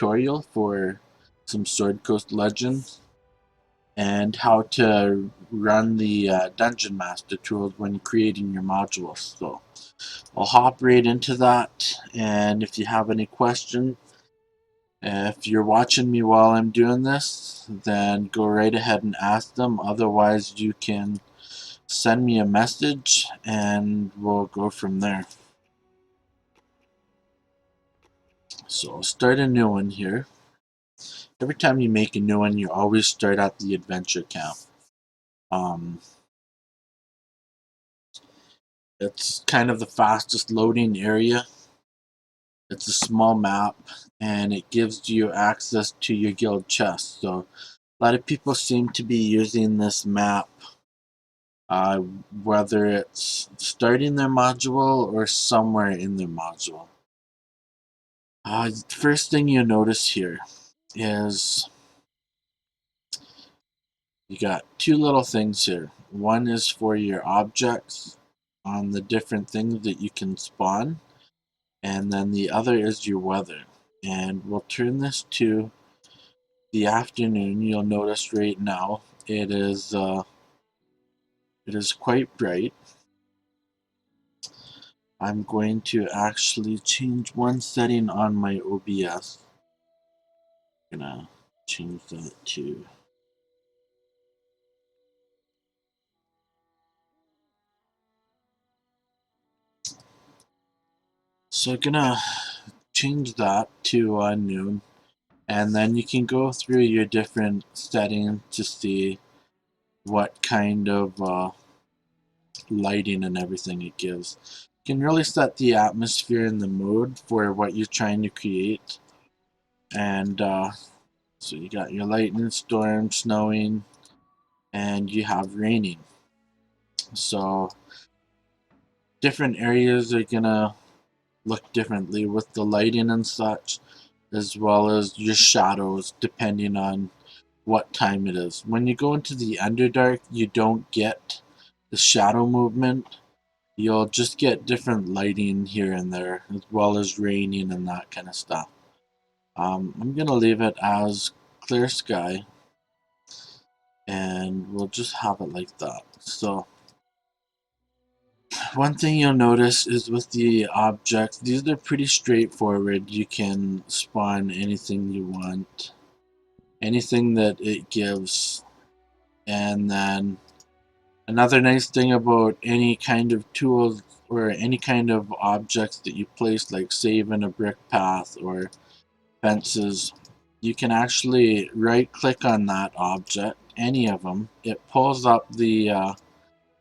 tutorial for some Sword Coast Legends and how to run the Dungeon Master tools when creating your modules. So I'll hop right into that, and if you have any questions, if you're watching me while I'm doing this, then go right ahead and ask them. Otherwise, you can send me a message and we'll go from there. So I'll start a new one here. Every time you make a new one, you always start at the adventure camp. It's kind of the fastest loading area. It's a small map and it gives you access to your guild chest. So a lot of people seem to be using this map, uh, whether it's starting their module or somewhere in their module. First thing you notice here is you got two little things here. One is for your objects on the different things that you can spawn, and then the other is your weather. And we'll turn this to the afternoon. You'll notice right now it is quite bright. I'm going to actually change one setting on my OBS. I'm gonna change that to so I'm gonna change that to noon, and then you can go through your different settings to see what kind of lighting and everything it gives. You can really set the atmosphere and the mood for what you're trying to create. And so you got your lightning, storm, snowing, and you have raining. So different areas are gonna look differently with the lighting and such, as well as your shadows depending on what time it is. When you go into the Underdark, you don't get the shadow movement. You'll just get different lighting here and there, as well as raining and that kind of stuff. I'm gonna leave it as clear sky, and we'll just have it like that. So one thing you'll notice is with the objects, these are pretty straightforward. You can spawn anything you want, anything that it gives. And then another nice thing about any kind of tools or any kind of objects that you place, like save in a brick path or fences, you can actually right click on that object, any of them. It pulls up the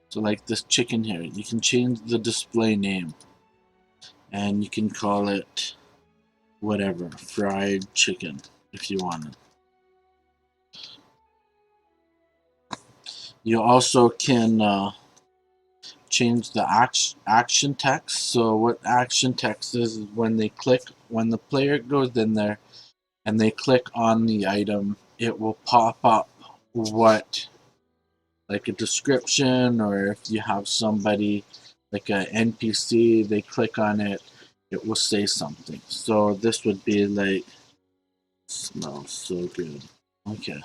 so like this chicken here, you can change the display name and you can call it whatever, fried chicken, if you wanted. You also can change the action text. So what action text is when they click, when the player goes in there and they click on the item, it will pop up what, like a description, or if you have somebody like a NPC, they click on it, it will say something. So this would be like, smells so good. Okay.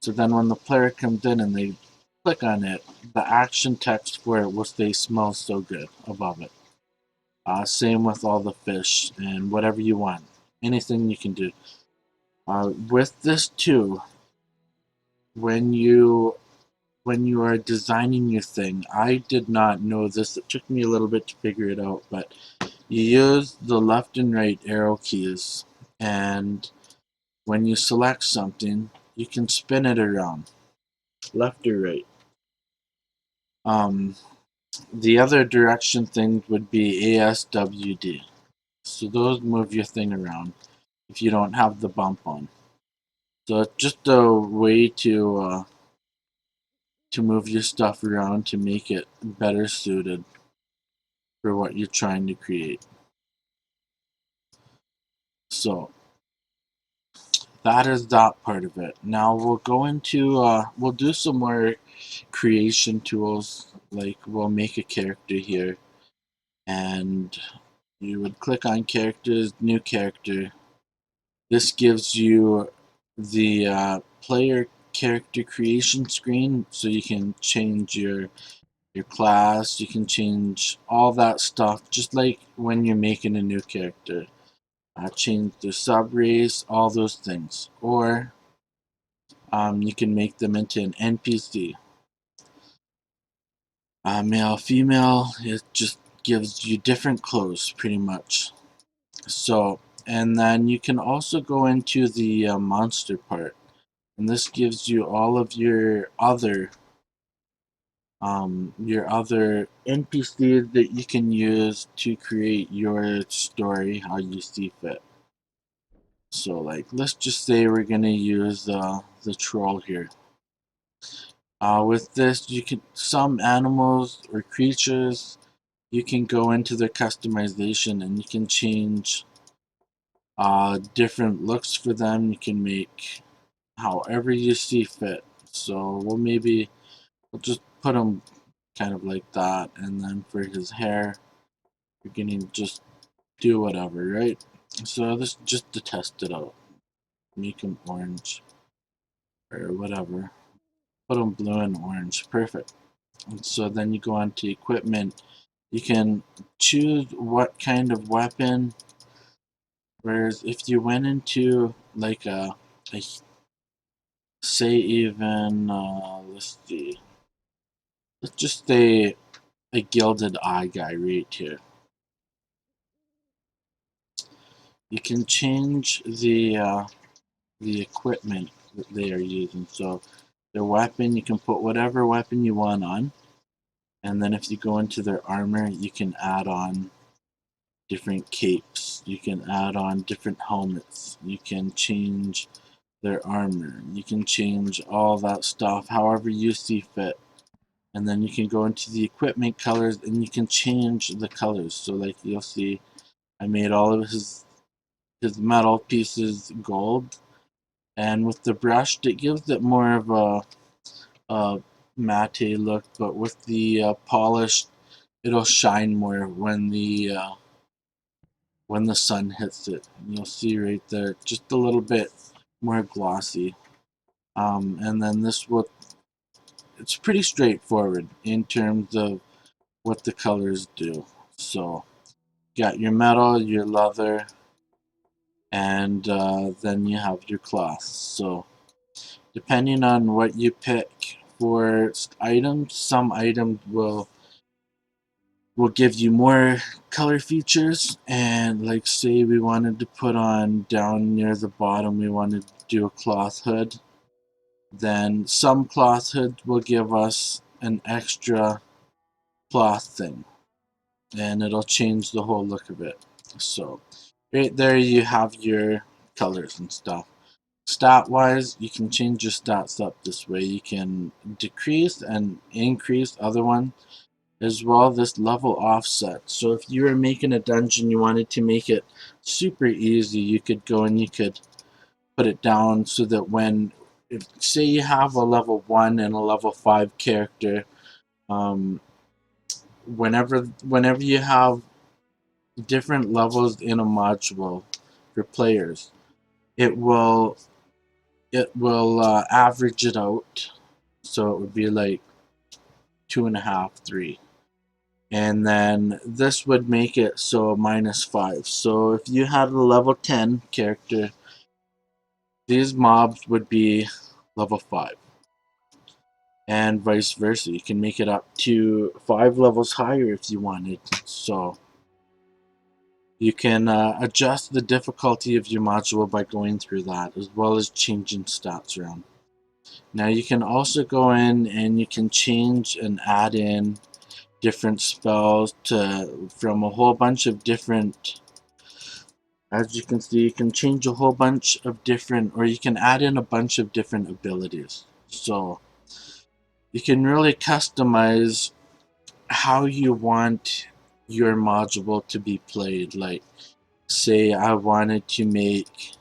So then when the player comes in and they click on it, the action text for it will say smells so good above it. Same with all the fish and whatever you want. Anything you can do. With this too, when you are designing your thing, I did not know this. It took me a little bit to figure it out, but you use the left and right arrow keys, and when you select something, you can spin it around, left or right. Um, the other direction thing would be ASWD. So those move your thing around if you don't have the bump on. So it's just a way to move your stuff around to make it better suited for what you're trying to create. So that is that part of it. Now we'll go into we'll do some more creation tools. Like we'll make a character here, and you would click on characters, new character, This gives you the player character creation screen, so you can change your class, you can change all that stuff, just like when you're making a new character. Change the sub race, all those things. Or you can make them into an NPC. Male, female, it just gives you different clothes pretty much. So, and then you can also go into the monster part, and this gives you all of your other NPCs that you can use to create your story how you see fit. So like, let's just say we're gonna use the troll here. With this, you can some animals or creatures, you can go into their customization and you can change different looks for them. You can make however you see fit. So we'll just put him kind of like that, and then for his hair, you're gonna just do whatever, right? So this just to test it out. Make him orange or whatever. Put them blue and orange. Perfect. And so then you go on to equipment. You can choose what kind of weapon. Whereas if you went into like a say even let's see, let's just say a gilded eye guy right here. You can change the equipment that they are using. So their weapon, you can put whatever weapon you want on. And then if you go into their armor, you can add on different capes. You can add on different helmets. You can change their armor. You can change all that stuff however you see fit. And then you can go into the equipment colors and you can change the colors. So like you'll see, I made all of his metal pieces gold, and with the brush it gives it more of a matte look, but with the polish it'll shine more when the sun hits it. You'll see right there, just a little bit more glossy. And then it's pretty straightforward in terms of what the colors do. So, you got your metal, your leather, and then you have your cloth. So, depending on what you pick for items, some items will give you more color features, and like say we wanted to put on down near the bottom, we wanted to do a cloth hood, then some cloth hoods will give us an extra cloth thing, and it'll change the whole look of it. So right there you have your colors and stuff. Stat wise, you can change your stats up this way. You can decrease and increase other ones as well, this level offset. So if you were making a dungeon, you wanted to make it super easy, you could go and you could put it down so that if say you have a level 1 and a level 5 character, um, whenever you have different levels in a module for players, it will average it out, so it would be like 2.5, 3. And then this would make it so -5. So if you had a level 10 character, these mobs would be level 5. And vice versa. You can make it up to 5 levels higher if you wanted. So you can adjust the difficulty of your module by going through that, as well as changing stats around. Now you can also go in and you can change and add in different spells from a whole bunch of different. As you can see, you can change a whole bunch of different, or you can add in a bunch of different abilities. So you can really customize how you want your module to be played. Like, say I wanted to make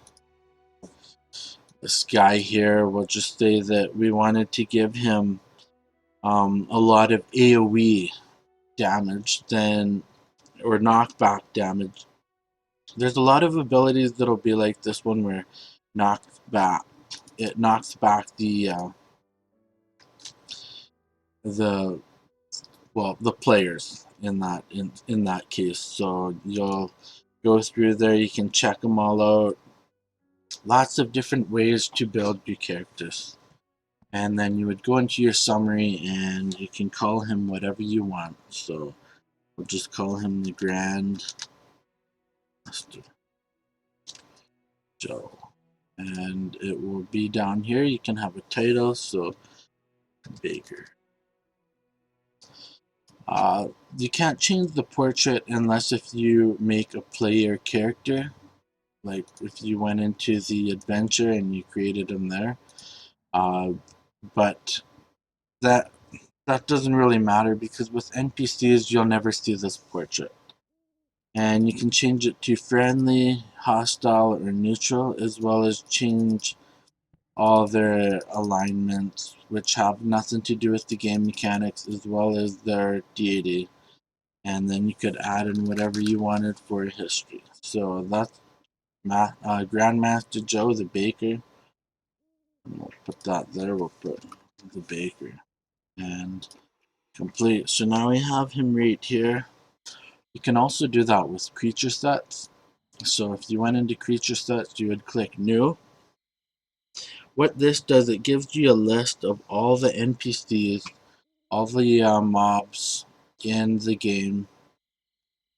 this guy here, we'll just say that we wanted to give him a lot of AoE damage, then or knockback damage. There's a lot of abilities that'll be like this one where knocks back it knocks back the the players in that case. So you'll go through there, you can check them all out. Lots of different ways to build your characters. And then you would go into your summary and you can call him whatever you want. So we'll just call him the Grand Master Joe. And it will be down here. You can have a title, so Baker. You can't change the portrait unless if you make a player character. Like if you went into the adventure and you created him there. But that that doesn't really matter because with NPCs you'll never see this portrait. And you can change it to friendly, hostile, or neutral, as well as change all their alignments, which have nothing to do with the game mechanics, as well as their deity. And then you could add in whatever you wanted for history. So that's Grandmaster Joe the Baker. We'll put that there. We'll put the Baker and complete. So now we have him right here. You can also do that with creature sets. So if you went into creature sets, you would click New. What this does, it gives you a list of all the NPCs, all the mobs in the game,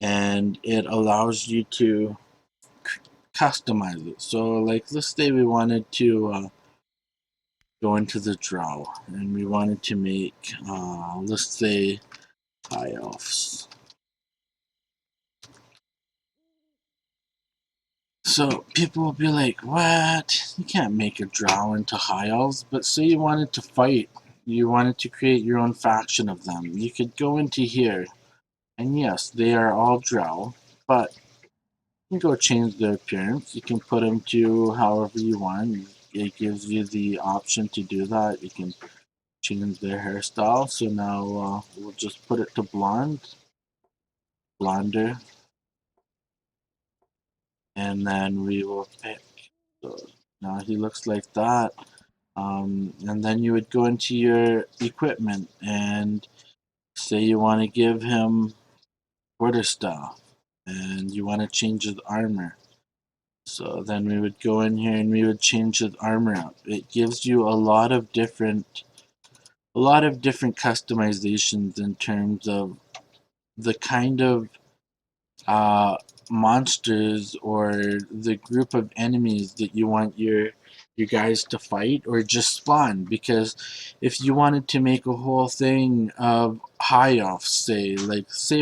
and it allows you to customize it. So like let's say we wanted to go into the draw and we wanted to make let's say high elves. So people will be like, what? You can't make a drow into high elves. But say you wanted to fight, you wanted to create your own faction of them. You could go into here, and yes, they are all drow, but you can go change their appearance. You can put them to however you want. It gives you the option to do that. You can change their hairstyle. So now we'll just put it to blonde, blonder, and then we will pick. So now he looks like that. And then you would go into your equipment and say you want to give him quarterstaff and you want to change his armor. So then we would go in here and we would change his armor up. It gives you a lot of different customizations in terms of the kind of uh, monsters or the group of enemies that you want your guys to fight or just spawn. Because if you wanted to make a whole thing of high offs, say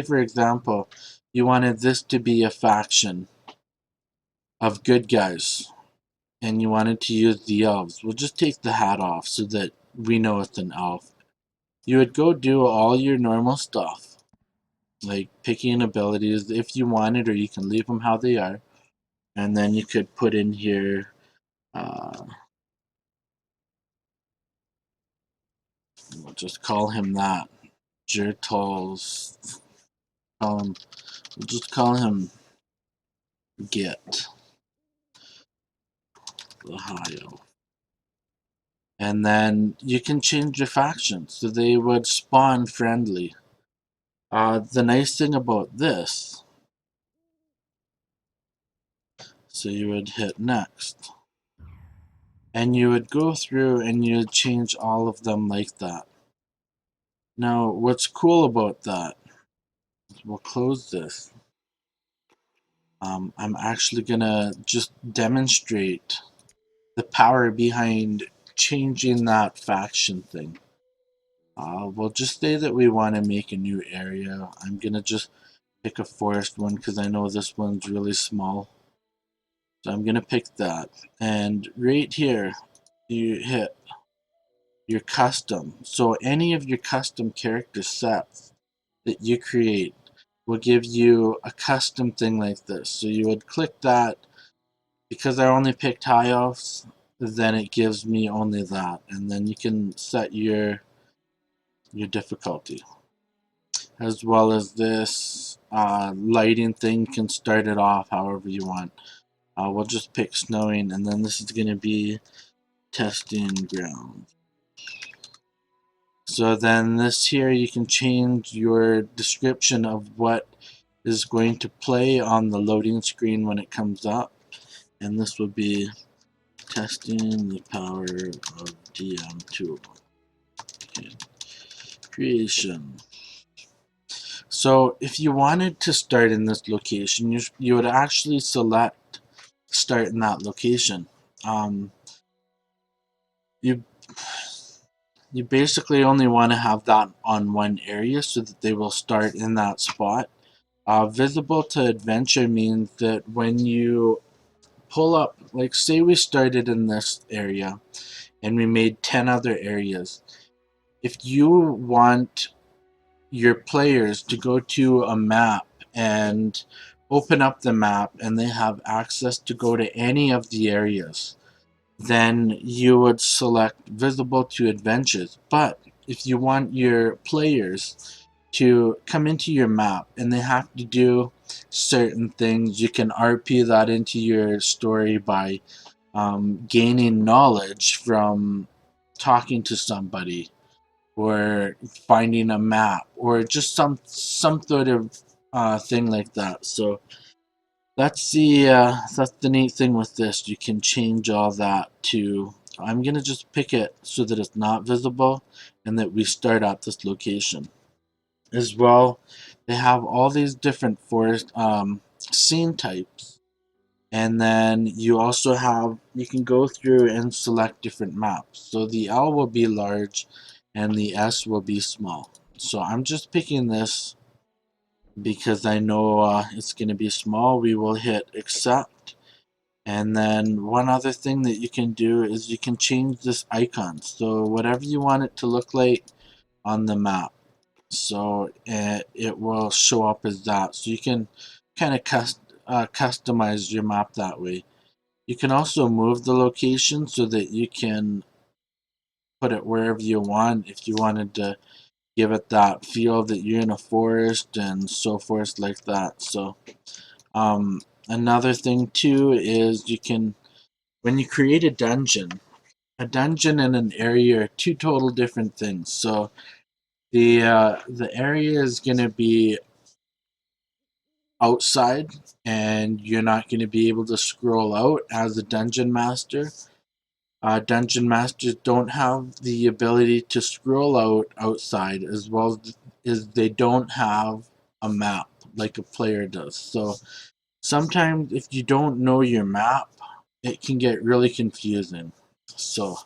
for example, you wanted this to be a faction of good guys and you wanted to use the elves, we'll just take the hat off so that we know it's an elf. You would go do all your normal stuff like picking abilities if you wanted, or you can leave them how they are. And then you could put in here, uh, we'll just call him that, Jertals. We'll just call him Git Ohio. And then you can change your factions so they would spawn friendly. The nice thing about this, so you would hit next. And you would go through and you would change all of them like that. Now, what's cool about that, we'll close this. I'm actually gonna just demonstrate the power behind changing that faction thing. We'll just say that we want to make a new area. I'm gonna just pick a forest one because I know this one's really small. So I'm gonna pick that. And right here, you hit your custom. So any of your custom character sets that you create will give you a custom thing like this. So you would click that. Because I only picked high elves, then it gives me only that. And then you can set your difficulty. as well as this lighting thing. Can start it off however you want. We'll just pick snowing, and then this is going to be testing ground. So then this here, you can change your description of what is going to play on the loading screen when it comes up. And this will be testing the power of DM tool. Okay. Creation. So if you wanted to start in this location, you would actually select start in that location. You you basically only want to have that on one area so that they will start in that spot. Visible to adventure means that when you pull up, like say we started in this area and we made 10 other areas. If you want your players to go to a map and open up the map and they have access to go to any of the areas, then you would select visible to adventures. But if you want your players to come into your map and they have to do certain things, you can RP that into your story by gaining knowledge from talking to somebody or finding a map or just some sort of thing like that. So that's the neat thing with this. You can change all that to. I'm gonna just pick it so that it's not visible and that we start at this location. As well, they have all these different forest scene types, and then you also have, you can go through and select different maps. So the L will be large and the S will be small. So I'm just picking this because I know it's going to be small. We will hit accept, and then one other thing that you can do is you can change this icon, so whatever you want it to look like on the map, so it will show up as that. So you can kind of customize your map that way. You can also move the location so that you can put it wherever you want if you wanted to give it that feel that you're in a forest and so forth like that. So another thing too is you can, when you create a dungeon and an area are two total different things. So the area is going to be outside and you're not going to be able to scroll out as a dungeon master. Dungeon masters don't have the ability to scroll out outside, as well as they don't have a map like a player does. So sometimes if you don't know your map, it can get really confusing. So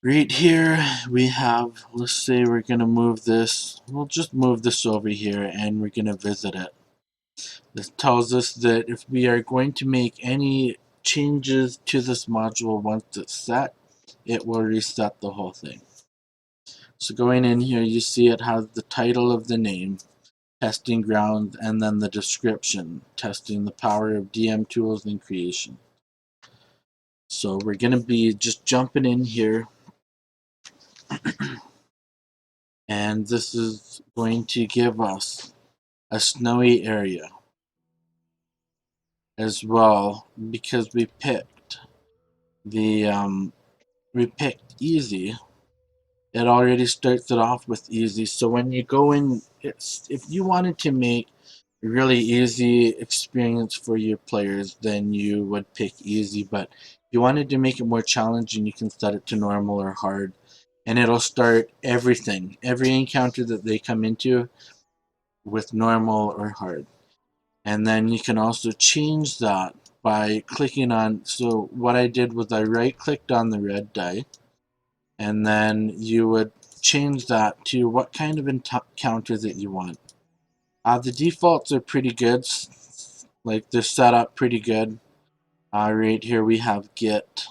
right here we have, let's say we're going to move this, we'll just move this over here and we're going to visit it. This tells us that if we are going to make any changes to this module once it's set, it will reset the whole thing. So going in here, you see it has the title of the name, testing ground, and then the description, testing the power of DM tools and creation. So we're going to be just jumping in here, and this is going to give us a snowy area as well, because the we picked easy. It already starts it off with easy. So when you go in, if you wanted to make a really easy experience for your players, then you would pick easy. But if you wanted to make it more challenging, you can set it to normal or hard, and it'll start everything, every encounter that they come into, with normal or hard. And then you can also change that by clicking on, so what I did was I right clicked on the red die, and then you would change that to what kind of encounter that you want. The defaults are pretty good, like they're set up pretty good. Right here we have get,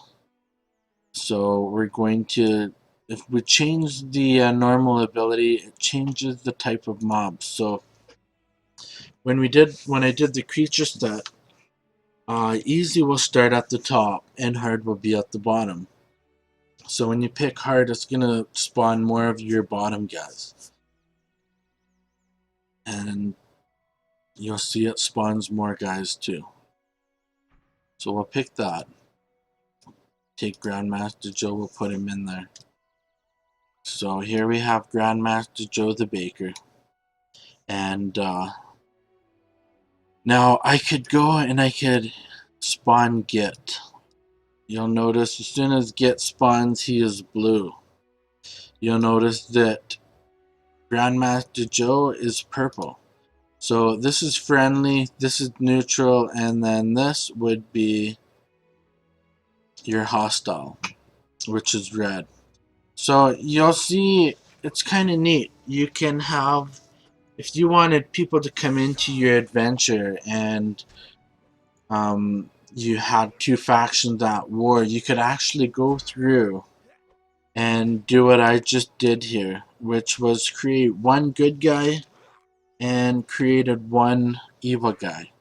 so we're going to, if we change the normal ability, it changes the type of mob. So when I did the creature set, easy will start at the top and hard will be at the bottom. So when you pick hard, it's gonna spawn more of your bottom guys. and you'll see it spawns more guys too. So we'll pick that. Take Grandmaster Joe, we'll put him in there. So here we have Grandmaster Joe the Baker. And now I could go and I could spawn Git. You'll notice as soon as Git spawns, he is blue. You'll notice that Grandmaster Joe is purple. So this is friendly, this is neutral, and then this would be your hostile, which is red. So you'll see it's kind of neat. You can have, if you wanted people to come into your adventure and you had two factions at war, you could actually go through and do what I just did here, which was create one good guy and created one evil guy.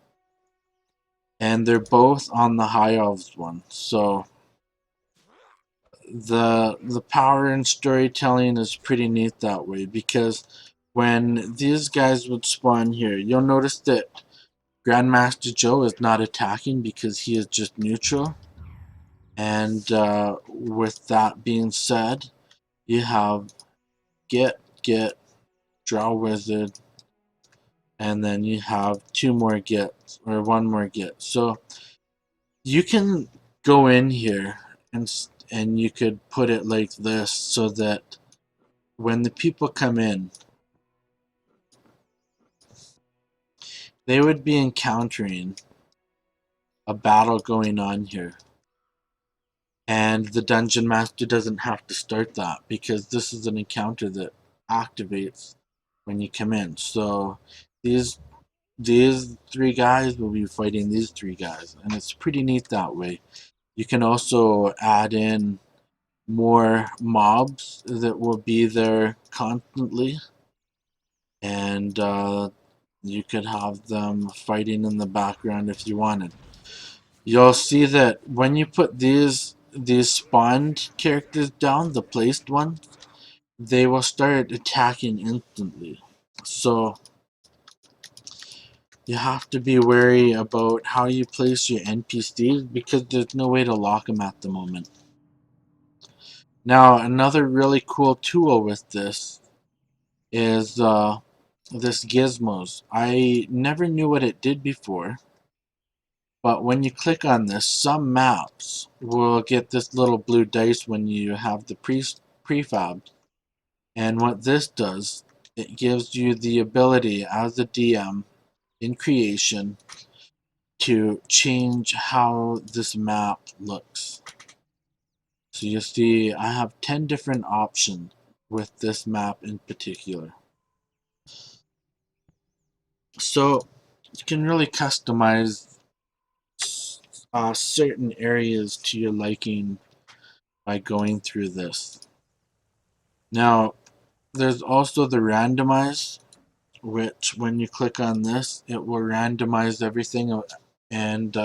And they're both on the High Elves one. So the power in storytelling is pretty neat that way, because when these guys would spawn here, you'll notice that Grandmaster Joe is not attacking because he is just neutral. And with that being said, you have Get, Draw Wizard, and then you have two more Gets, or one more Get. So you can go in here and you could put it like this so that when the people come in, they would be encountering a battle going on here. And the Dungeon Master doesn't have to start that, because this is an encounter that activates when you come in. So these three guys will be fighting these three guys, and it's pretty neat that way. You can also add in more mobs that will be there constantly, and you could have them fighting in the background if you wanted. You'll see that when you put these spawned characters down, the placed ones, they will start attacking instantly. So you have to be wary about how you place your NPCs, because there's no way to lock them at the moment. Now, another really cool tool with this is this gizmos. I never knew what it did before, but when you click on this, some maps will get this little blue dice when you have the prefab. And what this does, it gives you the ability as a DM in creation to change how this map looks. So you see I have 10 different options with this map in particular. So you can really customize certain areas to your liking by going through this. Now, there's also the randomize, which when you click on this, it will randomize everything, and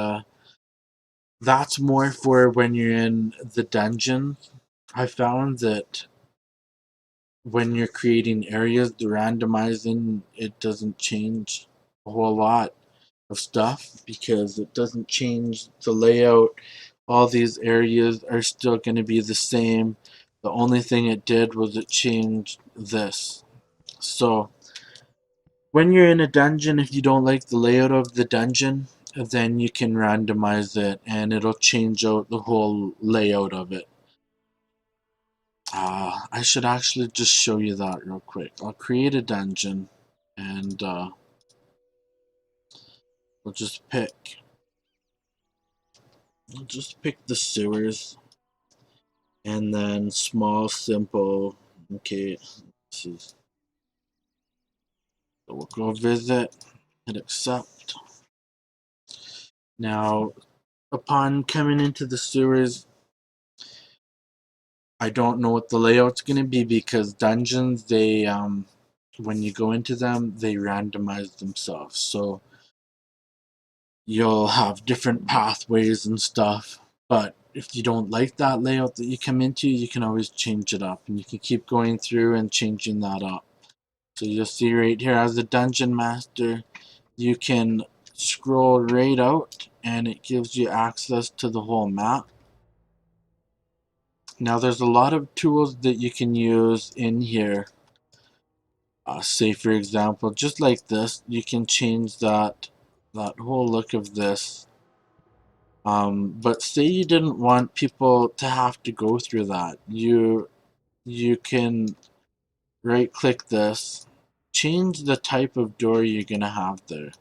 that's more for when you're in the dungeon. I found that when you're creating areas, the randomizing, it doesn't change a whole lot of stuff, because it doesn't change the layout. All these areas are still going to be the same. The only thing it did was it changed this. So when you're in a dungeon, if you don't like the layout of the dungeon, then you can randomize it and it'll change out the whole layout of it. I should actually just show you that real quick. I'll create a dungeon, and we'll just pick the sewers, and then small, simple. Okay, so we'll go visit, hit accept. Now, upon coming into the sewers, I don't know what the layout's going to be, because dungeons, they when you go into them, they randomize themselves. So you'll have different pathways and stuff, but if you don't like that layout that you come into, you can always change it up, and you can keep going through and changing that up. So you'll see right here, as the dungeon master, you can scroll right out and it gives you access to the whole map. Now there's a lot of tools that you can use in here. Say for example, just like this, you can change that whole look of this. But say you didn't want people to have to go through that. You can right click this, change the type of door you're gonna have there.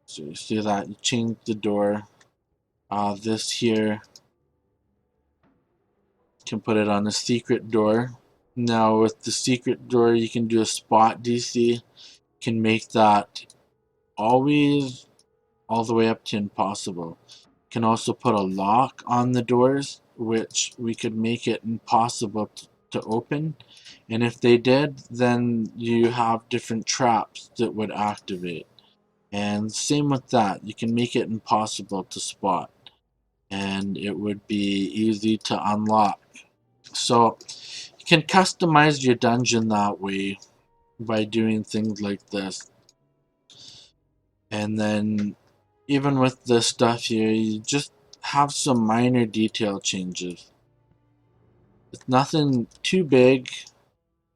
So you see that, you change the door. This here, you can put it on a secret door. Now with the secret door, you can do a spot DC. Can make that always all the way up to impossible. Can also put a lock on the doors, which we could make it impossible to open. And if they did, then you have different traps that would activate. And same with that, you can make it impossible to spot, and it would be easy to unlock. So you can customize your dungeon that way by doing things like this. And then even with this stuff here, you just have some minor detail changes. It's nothing too big,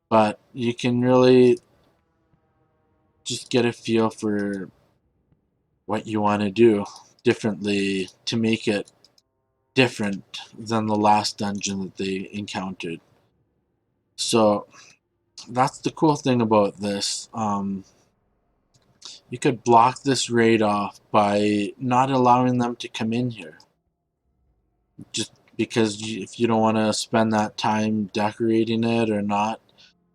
but you can really just get a feel for what you want to do differently to make it different than the last dungeon that they encountered. So that's the cool thing about this. You could block this raid off by not allowing them to come in here. Just because if you don't want to spend that time decorating it or not.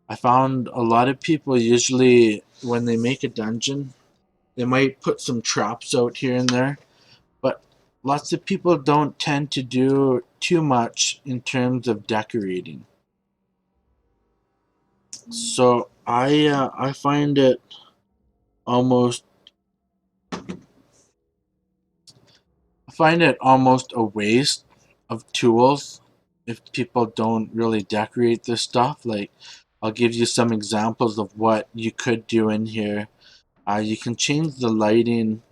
I found a lot of people usually when they make a dungeon, they might put some traps out here and there, but lots of people don't tend to do too much in terms of decorating. So I find it almost a waste of tools if people don't really decorate this stuff. Like, I'll give you some examples of what you could do in here. You can change the lighting.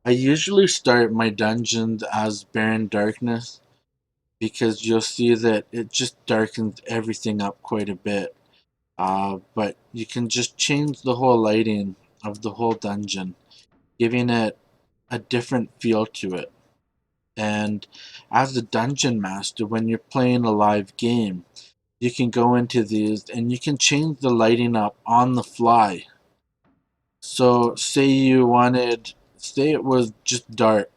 I usually start my dungeons as Barren Darkness because you'll see that it just darkens everything up quite a bit. But you can just change the whole lighting of the whole dungeon, giving it a different feel to it. And as a dungeon master, when you're playing a live game, you can go into these and you can change the lighting up on the fly. So say it was just dark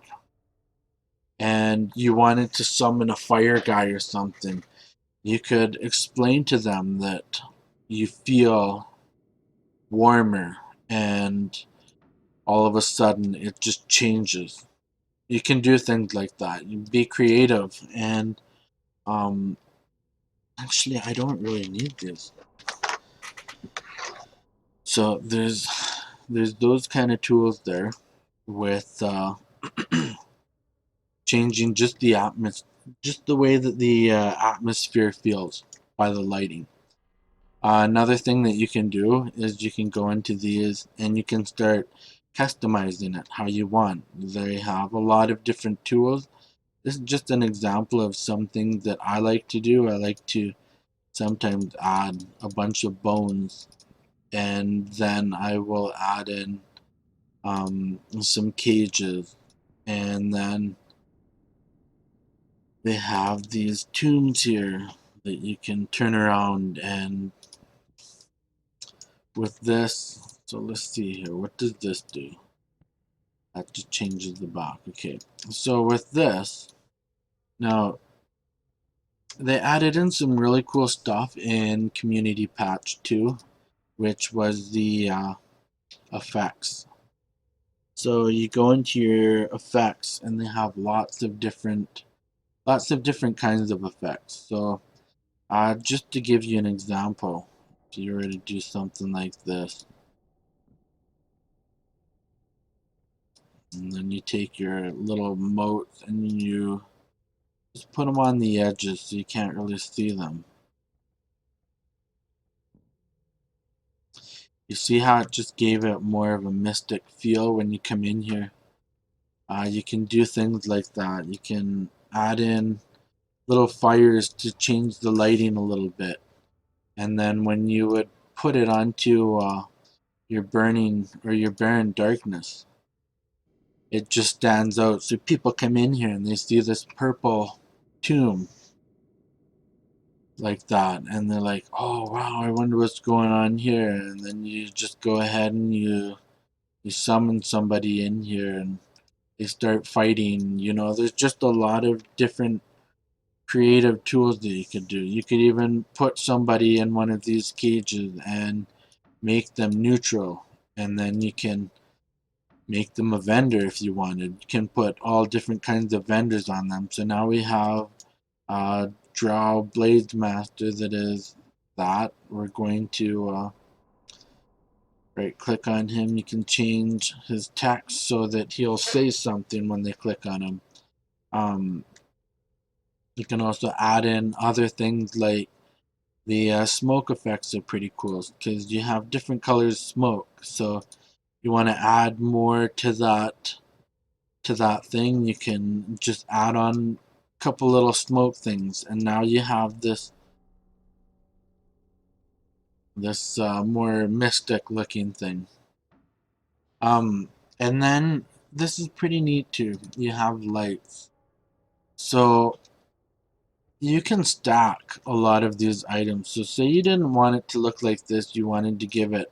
and you wanted to summon a fire guy or something, you could explain to them that you feel warmer and all of a sudden it just changes. You can do things like that. You be creative and um actually I don't really need this. So there's those kind of tools there with changing just the just the way that the atmosphere feels by the lighting. Another thing that you can do is you can go into these and you can start customizing it how you want. They have a lot of different tools. This is just an example of something that I like to do. I like to sometimes add a bunch of bones and then I will add in some cages, and then they have these tombs here that you can turn around. And with this, so let's see here, what does this do? That just changes the back. Okay, so with this, now they added in some really cool stuff in community patch 2, which was the effects. So you go into your effects and they have lots of different kinds of effects. So just to give you an example, if you were to do something like this, and then you take your little motes and you just put them on the edges so you can't really see them. You see how it just gave it more of a mystic feel when you come in here. You can do things like that. You can add in little fires to change the lighting a little bit. And then when you would put it onto your burning or your barren darkness, it just stands out. So people come in here and they see this purple tomb like that, and they're like, "Oh wow, I wonder what's going on here." And then you just go ahead and you summon somebody in here, and they start fighting. There's just a lot of different creative tools that you could do. You could even put somebody in one of these cages and make them neutral, and then you can make them a vendor if you wanted. You can put all different kinds of vendors on them. So now we have Drow Blades Master that is that. We're going to right click on him. You can change his text so that he'll say something when they click on him. You can also add in other things like the smoke effects are pretty cool because you have different colors of smoke. So you want to add more to that thing, you can just add on a couple little smoke things, and now you have this more mystic looking thing. And then this is pretty neat too. You have lights, so you can stack a lot of these items. So say you didn't want it to look like this, you wanted to give it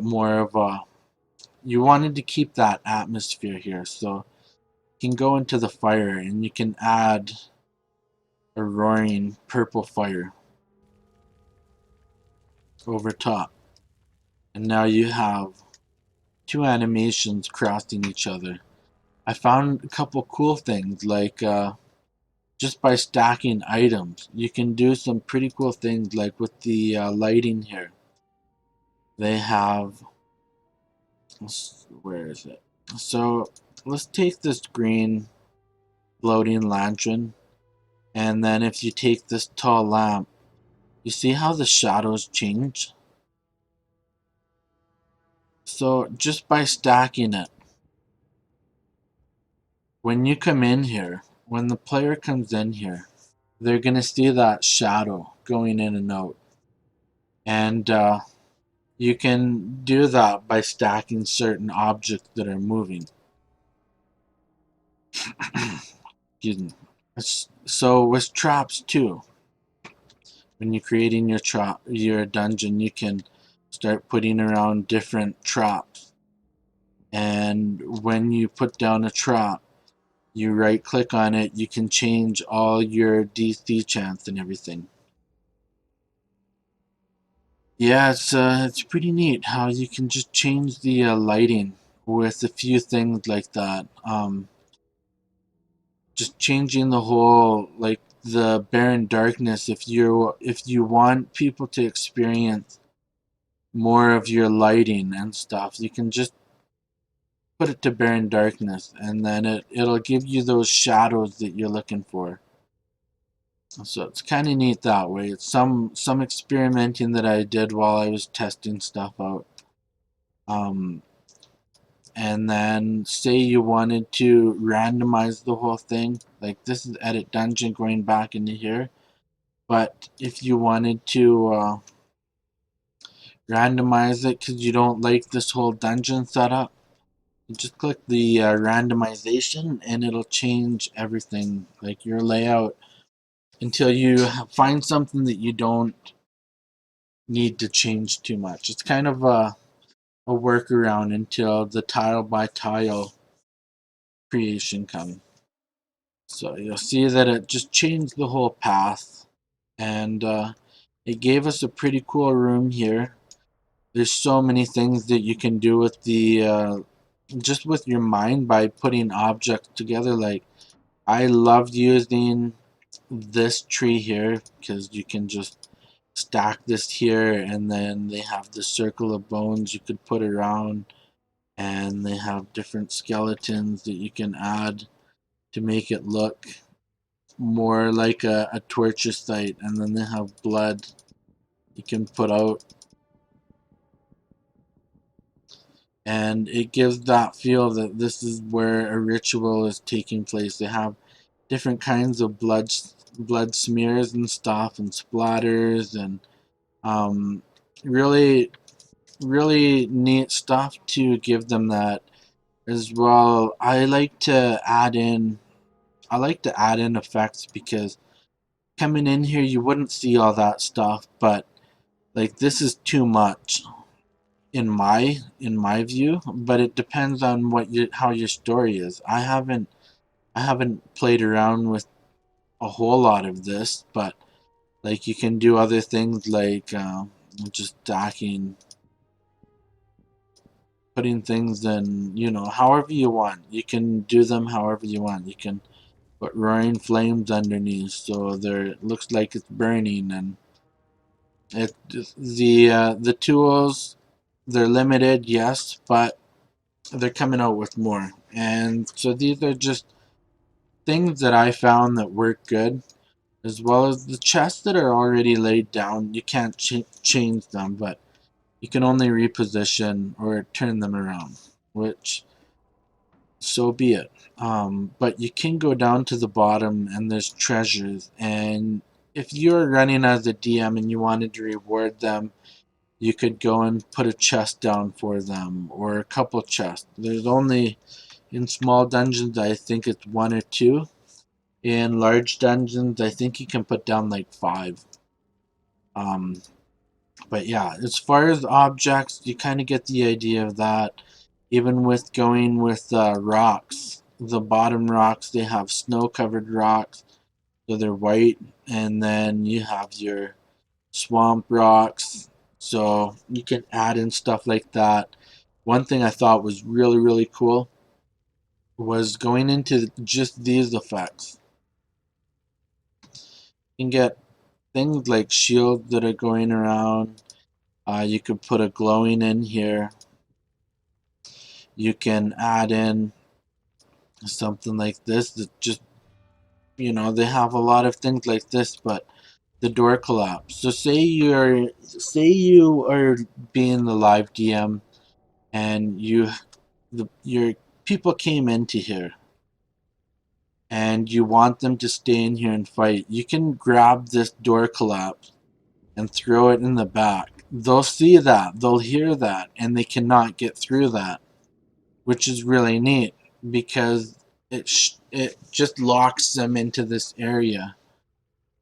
more of a, you wanted to keep that atmosphere here. So you can go into the fire and you can add a roaring purple fire over top, and now you have two animations crossing each other. I found a couple cool things like just by stacking items you can do some pretty cool things, like with the lighting here. They have, where is it? So let's take this green floating lantern, and then if you take this tall lamp, you see how the shadows change? So just by stacking it, when you come in here, when the player comes in here, they're going to see that shadow going in and out. And you can do that by stacking certain objects that are moving. Excuse me. So with traps too, when you're creating your dungeon, you can start putting around different traps. And when you put down a trap, you right click on it, you can change all your DC chance and everything. Yeah, it's pretty neat how you can just change the lighting with a few things like that. Just changing the whole, like the barren darkness. If you want people to experience more of your lighting and stuff, you can just put it to barren darkness, and then it'll give you those shadows that you're looking for. So it's kind of neat that way. It's some experimenting that I did while I was testing stuff out. Um, and then say you wanted to randomize the whole thing, like this is edit dungeon going back into here. But if you wanted to randomize it because you don't like this whole dungeon setup, you just click the randomization and it'll change everything, like your layout, until you find something that you don't need to change too much. It's kind of a workaround until the tile by tile creation comes. So you'll see that it just changed the whole path, and it gave us a pretty cool room here. There's so many things that you can do with the just with your mind by putting objects together. Like I loved using this tree here because you can just stack this here, and then they have the circle of bones you could put around, and they have different skeletons that you can add to make it look more like a torture site, and then they have blood you can put out. and it gives that feel that this is where a ritual is taking place. They have different kinds of blood smears and stuff and splatters and um, really really neat stuff to give them that as well. I like to add in effects because coming in here you wouldn't see all that stuff, but like this is too much in my view, but it depends on how your story is. I haven't played around with a whole lot of this, but like you can do other things like just stacking, putting things in, however you want. You can do them however you want. You can put roaring flames underneath so there it looks like it's burning, and it the tools, they're limited, yes, but they're coming out with more. And so these are just things that I found that work good, as well as the chests that are already laid down. You can't change them, but you can only reposition or turn them around, which so be it. But you can go down to the bottom and there's treasures, and if you're running as a DM and you wanted to reward them, you could go and put a chest down for them or a couple chests. There's only in small dungeons I think it's one or two. In large dungeons I think you can put down like five. Um, but yeah, as far as objects, you kind of get the idea of that. Even with going with rocks, the bottom rocks, they have snow covered rocks, so they're white, and then you have your swamp rocks, so you can add in stuff like that. One thing I thought was really, really cool was going into just these effects. You can get things like shields that are going around. You could put a glowing in here. You can add in something like this that just, they have a lot of things like this, but the door collapse. So say you are being the live DM and your people came into here and you want them to stay in here and fight. You can grab this door collapse and throw it in the back. They'll see that, they'll hear that, and they cannot get through that, which is really neat because it just locks them into this area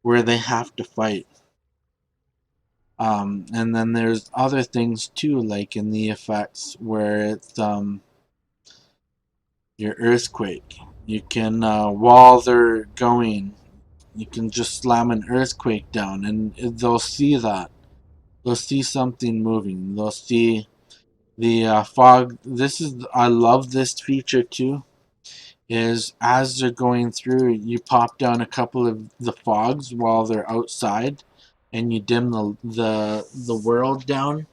where they have to fight. And then there's other things too, like in the effects where it's your earthquake. You can while they're going, you can just slam an earthquake down, and they'll see that. They'll see something moving. They'll see the fog. I love this feature too. Is as they're going through, you pop down a couple of the fogs while they're outside, and you dim the world down,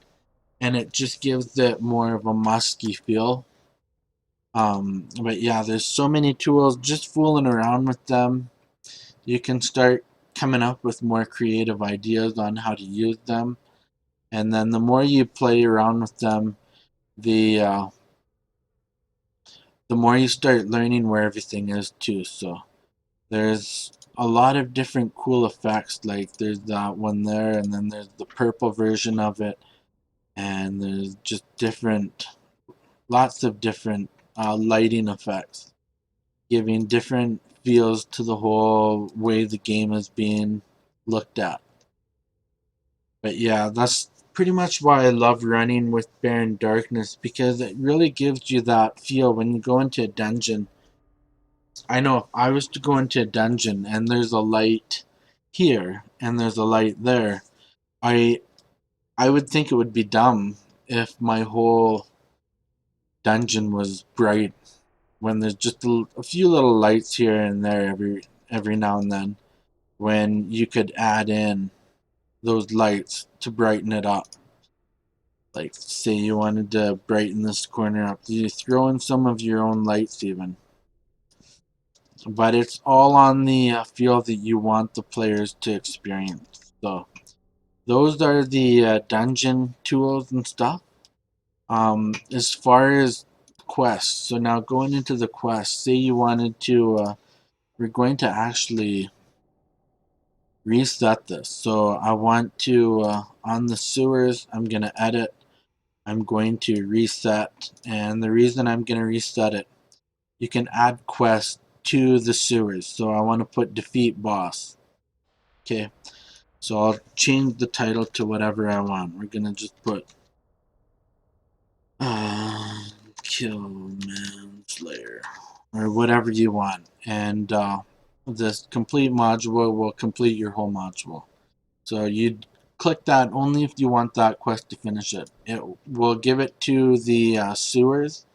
and it just gives it more of a musky feel. But yeah, there's so many tools. Just fooling around with them, you can start coming up with more creative ideas on how to use them. And then the more you play around with them, the uh, the more you start learning where everything is too. So there's a lot of different cool effects. Like there's that one there, and then there's the purple version of it, and there's just lots of different lighting effects, giving different feels to the whole way the game is being looked at. But yeah, that's pretty much why I love running with Baron Darkness, because it really gives you that feel when you go into a dungeon. I know if I was to go into a dungeon and there's a light here and there's a light there, I I would think it would be dumb if my whole dungeon was bright when there's just a few little lights here and there every now and then, when you could add in those lights to brighten it up. Like say you wanted to brighten this corner up, you throw in some of your own lights even. But it's all on the feel that you want the players to experience. So those are the dungeon tools and stuff. As far as quests, so now going into the quest, say you wanted to, we're going to actually reset this. So I want to, on the sewers, I'm going to edit, I'm going to reset, and the reason I'm going to reset it, you can add quests to the sewers. So I want to put defeat boss. Okay, so I'll change the title to whatever I want. We're going to just put uh, kill manslayer or whatever you want, and this complete module will complete your whole module. So you click that only if you want that quest to finish it. It will give it to the sewers,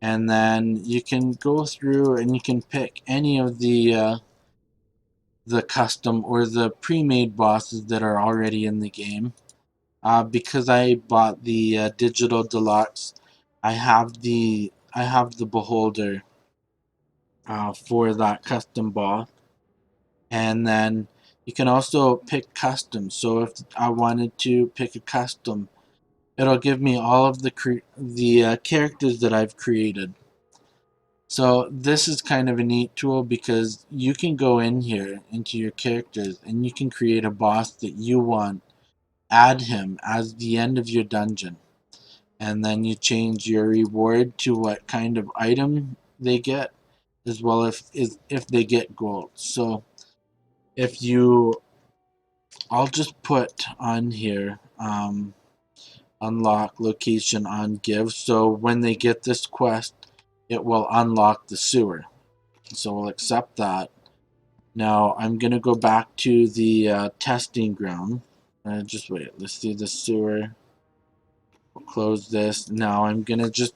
and then you can go through and you can pick any of the custom or the pre-made bosses that are already in the game. Because I bought the digital deluxe, I have the beholder for that custom boss, and then you can also pick custom. So if I wanted to pick a custom, it'll give me all of the characters that I've created. So this is kind of a neat tool because you can go in here into your characters and you can create a boss that you want, add him as the end of your dungeon, and then you change your reward to what kind of item they get, as well as if they get gold. So if you, I'll just put on here unlock location on give, so when they get this quest it will unlock the sewer. So we'll accept that. Now I'm gonna go back to the testing ground. Just wait, let's see the sewer. We'll close this. Now I'm gonna just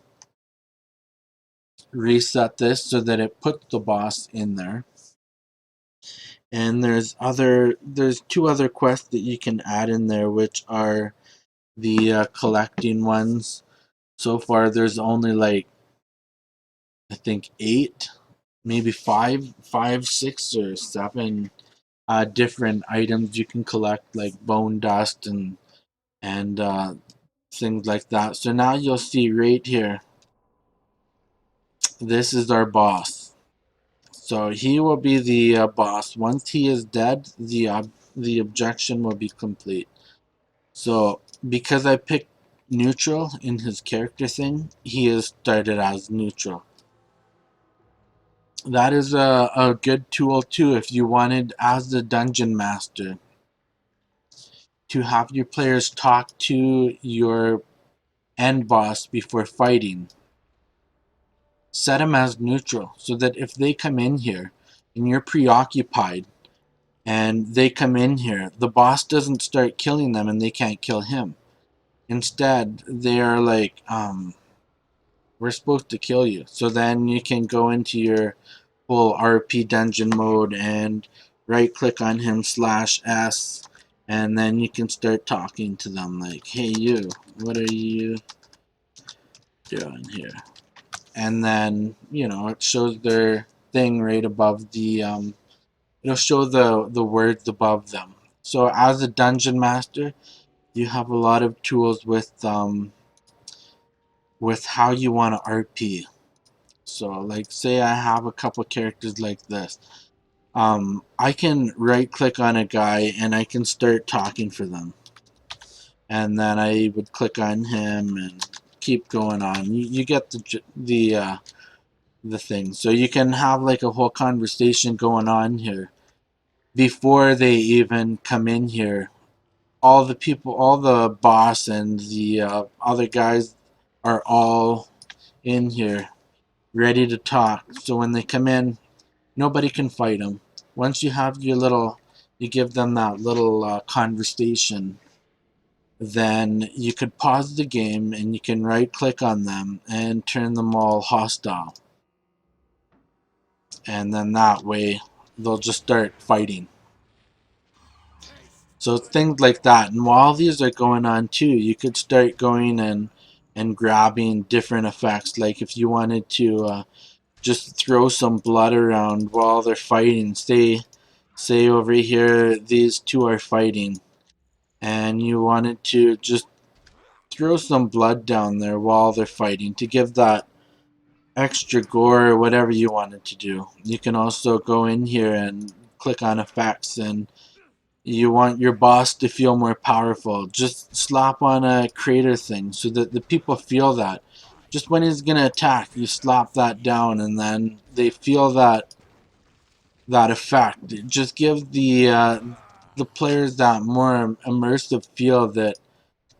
reset this so that it puts the boss in there. And there's two other quests that you can add in there, which are the collecting ones. So far there's only like I think 8, maybe 5, 6 or 7 different items you can collect, like bone dust and things like that. So now you'll see right here, this is our boss. So he will be the boss. Once he is dead, the objection will be complete. So because I picked neutral in his character thing, he is started as neutral. That is a good tool too if you wanted, as the dungeon master, to have your players talk to your end boss before fighting. Set him as neutral so that if they come in here and you're preoccupied and they come in here, the boss doesn't start killing them and they can't kill him. Instead, they are like, we're supposed to kill you. So then you can go into your full RP dungeon mode and right click on him /S, and then you can start talking to them like, hey you, what are you doing here? And then, it shows their thing right above the, it'll show the words above them. So as a dungeon master, you have a lot of tools with how you want to RP. So like say I have a couple characters like this. I can right click on a guy and I can start talking for them. And then I would click on him and keep going on. You get the thing. So you can have like a whole conversation going on here before they even come in here. All the people, all the boss and the other guys are all in here ready to talk. So when they come in, nobody can fight them. Once you have you give them that little conversation, then you could pause the game and you can right click on them and turn them all hostile. And then that way they'll just start fighting. So things like that. And while these are going on too, you could start going and grabbing different effects. Like if you wanted to just throw some blood around while they're fighting. Say over here these two are fighting, and you wanted to just throw some blood down there while they're fighting to give that extra gore or whatever you wanted to do. You can also go in here and click on effects, and you want your boss to feel more powerful. Just slap on a crater thing so that the people feel that. Just when he's gonna attack, you slap that down, and then they feel that effect. It just gives the players that more immersive feel that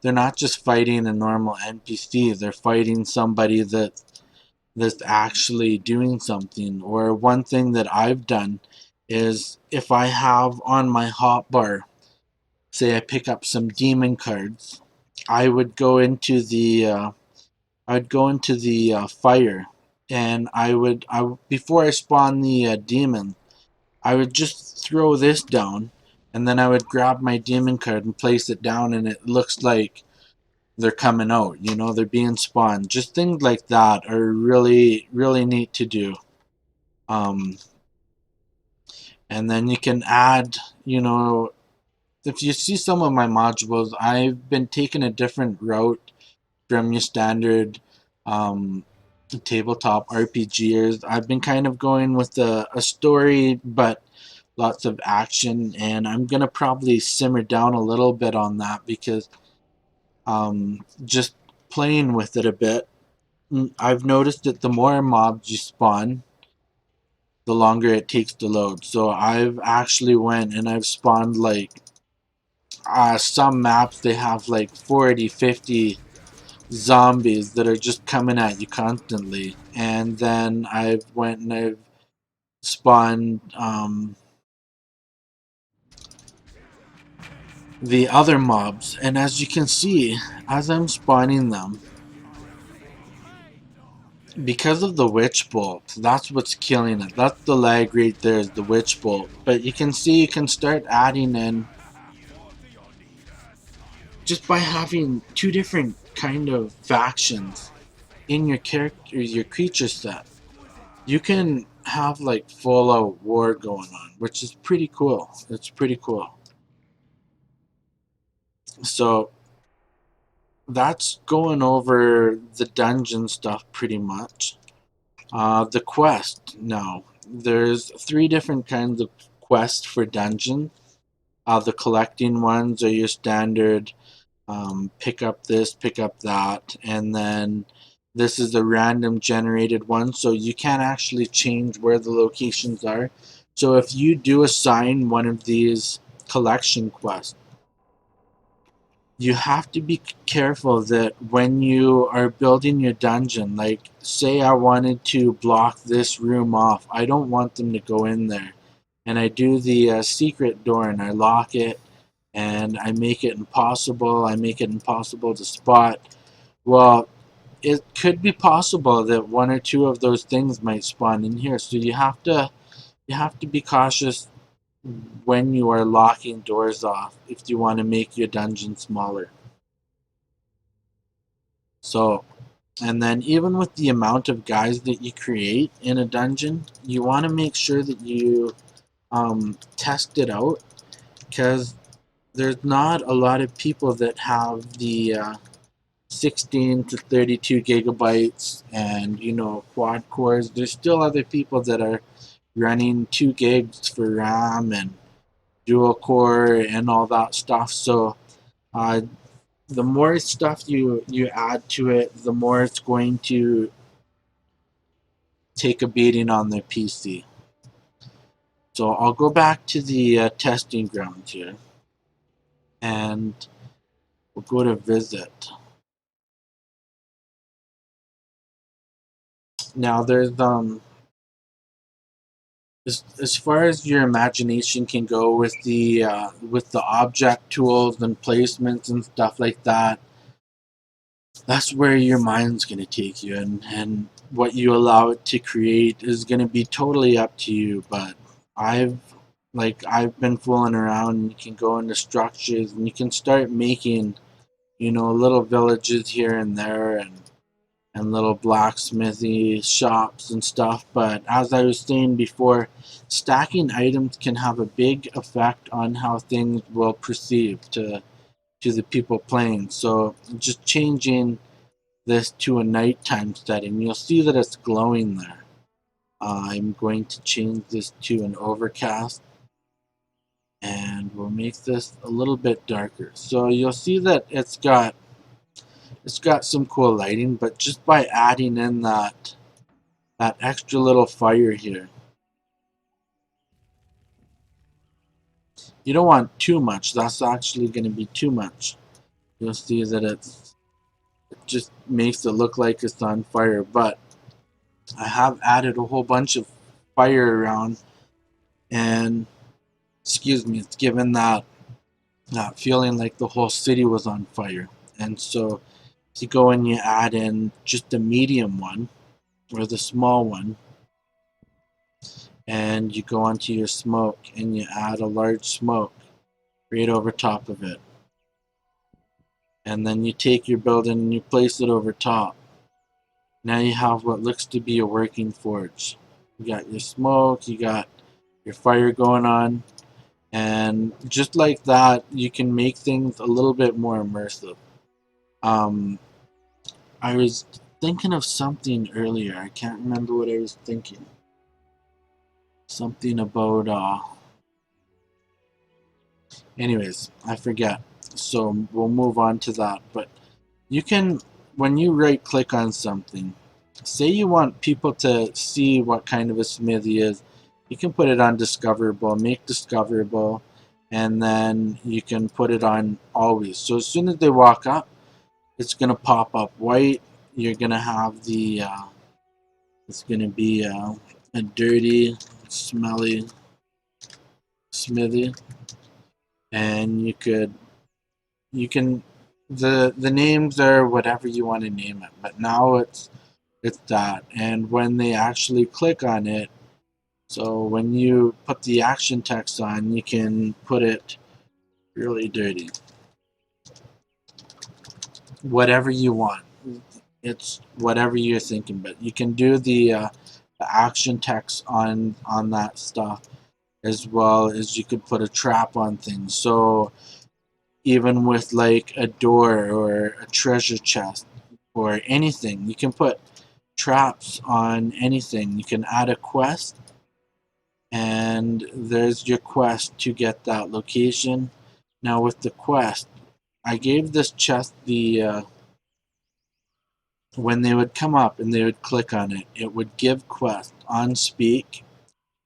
they're not just fighting a normal NPC. They're fighting somebody that's actually doing something. Or one thing that I've done is if I have on my hotbar, say I pick up some demon cards, I would go into the fire, and before I spawn the demon, I would just throw this down, and then I would grab my demon card and place it down, and it looks like they're coming out. They're being spawned. Just things like that are really, really neat to do. Um, and then you can add, if you see some of my modules, I've been taking a different route from your standard um, tabletop RPGers. I've been kind of going with a story, but lots of action, and I'm gonna probably simmer down a little bit on that because just playing with it a bit, I've noticed that the more mobs you spawn, the longer it takes to load. So I've actually went and I've spawned like some maps, they have like 40, 50 zombies that are just coming at you constantly, and then I've went and I've spawned the other mobs, and as you can see, as I'm spawning them, because of the witch bolt, that's what's killing it. That's the lag right there, is the witch bolt. But you can see, you can start adding in, just by having two different kind of factions in your character, your creature set, you can have like full out war going on, which is pretty cool. It's pretty cool. So that's going over the dungeon stuff pretty much. The quest now. There's three different kinds of quests for dungeon. The collecting ones are your standard pick up this, pick up that, and then this is a random generated one, so you can't actually change where the locations are. So if you do assign one of these collection quests, you have to be careful that when you are building your dungeon, like say I wanted to block this room off, I don't want them to go in there, and I do the secret door and I lock it, and I make it impossible. I make it impossible to spot. Well, it could be possible that one or two of those things might spawn in here, so you have to be cautious when you are locking doors off if you want to make your dungeon smaller. So, and then even with the amount of guys that you create in a dungeon, you want to make sure that you test it out, because there's not a lot of people that have the 16 to 32 gigabytes and quad cores. There's still other people that are running 2 gigs for RAM and dual core and all that stuff. So uh, the more stuff you add to it, the more it's going to take a beating on their PC. So I'll go back to the testing grounds here, and we'll go to visit. Now there's as far as your imagination can go with the object tools and placements and stuff like that, that's where your mind's going to take you, and what you allow it to create is going to be totally up to you. But I've I've been fooling around, and you can go into structures and you can start making little villages here and there, and little blacksmithy shops and stuff. But as I was saying before, stacking items can have a big effect on how things will perceive. to the people playing. So just changing this to a nighttime setting, you'll see that it's glowing there. I'm going to change this to an overcast, and we'll make this a little bit darker. So you'll see that it's got some cool lighting, but just by adding in that extra little fire here, you don't want too much. That's actually going to be too much. You'll see that it just makes it look like it's on fire, but I have added a whole bunch of fire around, and excuse me, it's given that feeling like the whole city was on fire. And so if you go and you add in just the medium one or the small one, and you go onto your smoke and you add a large smoke right over top of it, and then you take your building and you place it over top. Now you have what looks to be a working forge. You got your smoke, you got your fire going on, and just like that, you can make things a little bit more immersive. Um, I was thinking of something earlier. I can't remember what I was thinking. Something about anyways, I forget. So we'll move on to that. But you can, when you right click on something, say you want people to see what kind of a smithy is, you can put it on discoverable, make discoverable, and then you can put it on always. So as soon as they walk up, it's going to pop up white. You're going to have it's going to be a dirty, smelly smithy. And you can, the names are whatever you want to name it, but now it's that. And when they actually click on it, so when you put the action text on, you can put it really dirty, whatever you want. It's whatever you're thinking, but you can do the action text on that stuff, as well as you could put a trap on things. So even with like a door or a treasure chest or anything, you can put traps on anything. You can add a quest, and there's your quest to get that location. Now with the quest, I gave this chest when they would come up and they would click on it, it would give quest on speak,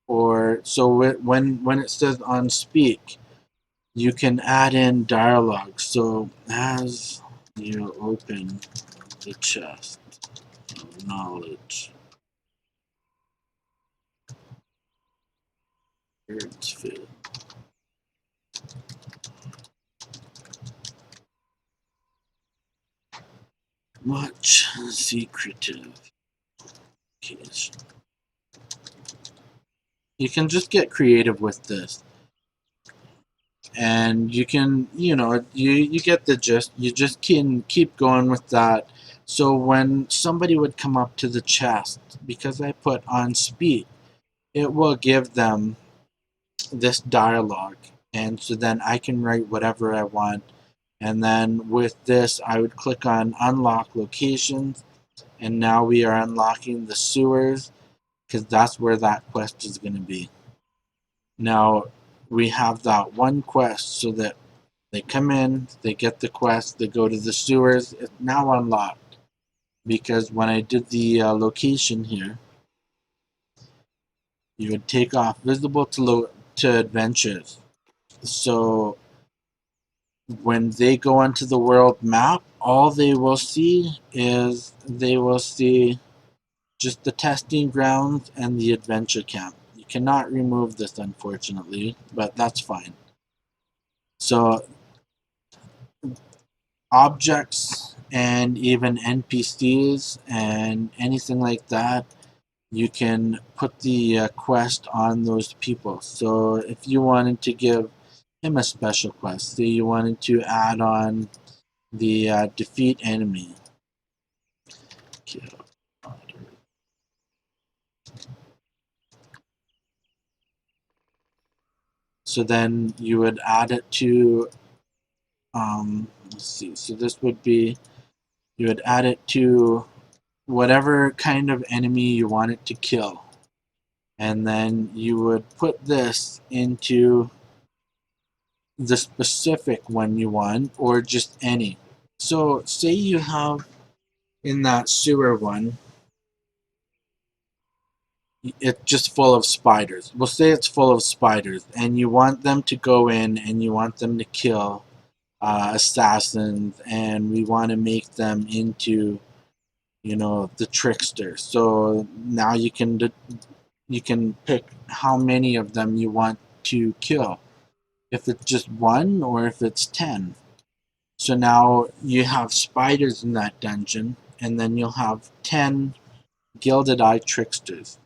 or so when it says on speak, you can add in dialogue. So as you open the chest of knowledge, words fill. Much secretive. You can just get creative with this, and you can, you get the gist. You just can keep going with that. So when somebody would come up to the chest, because I put on speed, it will give them this dialogue, and so then I can write whatever I want. And then with this, I would click on unlock locations, and now we are unlocking the sewers, because that's where that quest is going to be. Now we have that one quest, so that they come in, they get the quest, they go to the sewers. It's now unlocked, because when I did the location here, you would take off visible to adventures. So when they go onto the world map, all they will see is they will see just the testing grounds and the adventure camp. You cannot remove this, unfortunately, but that's fine. So objects and even NPCs and anything like that, you can put the quest on those people. So if you wanted to give him a special quest, say you wanted to add on the defeat enemy. So then you would add it to let's see. So this would be, you would add it to whatever kind of enemy you want it to kill. And then you would put this into the specific one you want, or just any. So say you have in that sewer one, it's just full of spiders. We'll say it's full of spiders, and you want them to go in and you want them to kill assassins, and we want to make them into, the trickster. So now you can pick how many of them you want to kill, if it's just one or if it's 10. So now you have spiders in that dungeon, and then you'll have 10 gilded eye tricksters.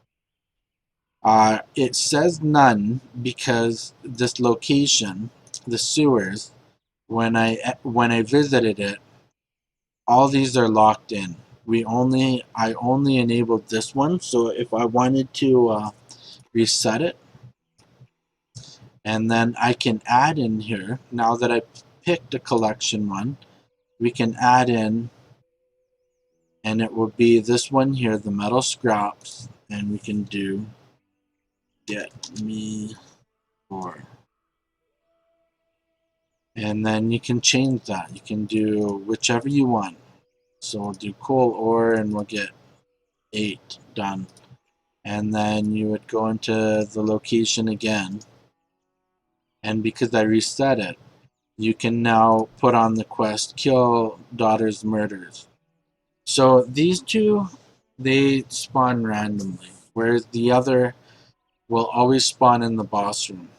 It says none because this location, the sewers, when I visited it, all these are locked in. I only enabled this one, so if I wanted to reset it, and then I can add in here, now that I picked a collection one, we can add in, and it will be this one here, the metal scraps, and we can do get me or, and then you can change that. You can do whichever you want. So we'll do coal ore, and we'll get 8 done. And then you would go into the location again, and because I reset it, you can now put on the quest kill daughter's murderers. So these two, they spawn randomly, whereas the other will always spawn in the boss room.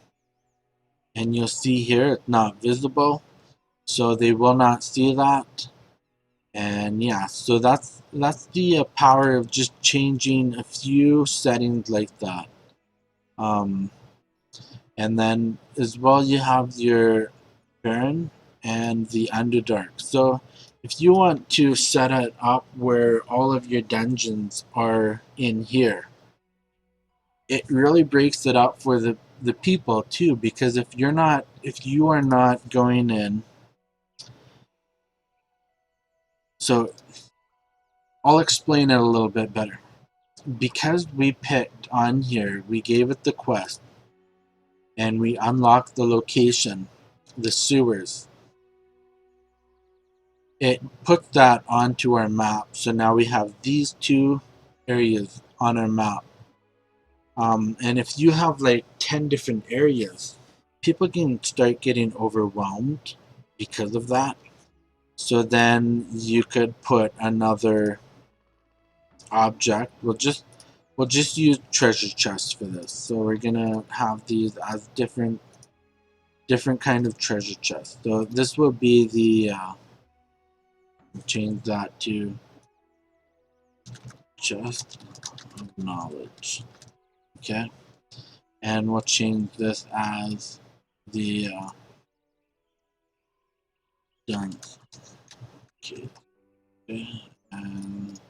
And you'll see here it's not visible, so they will not see that. And yeah, so that's the power of just changing a few settings like that. Um, and then as well, you have your Baron and the Underdark. So if you want to set it up where all of your dungeons are in here, it really breaks it up for the people too, because if you are not going in, so I'll explain it a little bit better. Because we picked on here, we gave it the quest, and we unlocked the location, the sewers. It put that onto our map, so now we have these two areas on our map. And if you have like 10 different areas, people can start getting overwhelmed because of that. So then you could put another object. We'll just use treasure chests for this. So we're gonna have these as different kind of treasure chests. So this will be the change that to chest of knowledge. Okay, and we'll change this as the done. Okay, and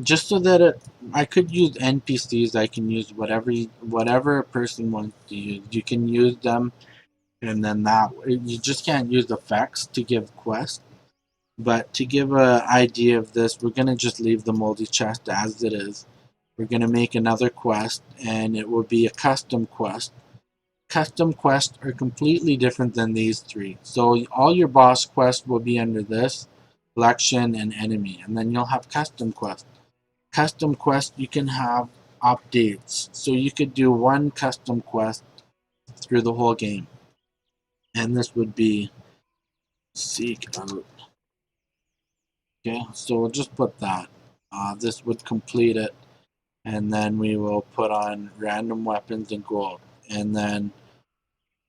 just so that I could use NPCs, I can use whatever a person wants to use. You can use them, and then that you just can't use effects to give quests. But to give an idea of this, we're gonna just leave the moldy chest as it is. We're gonna make another quest, and it will be a custom quest. Custom quests are completely different than these three. So all your boss quests will be under this, collection, and enemy, and then you'll have custom quests. Custom quest, you can have updates, so you could do one custom quest through the whole game, and this would be seek out. Okay, so we'll just put that. This would complete it, and then we will put on random weapons and gold. And then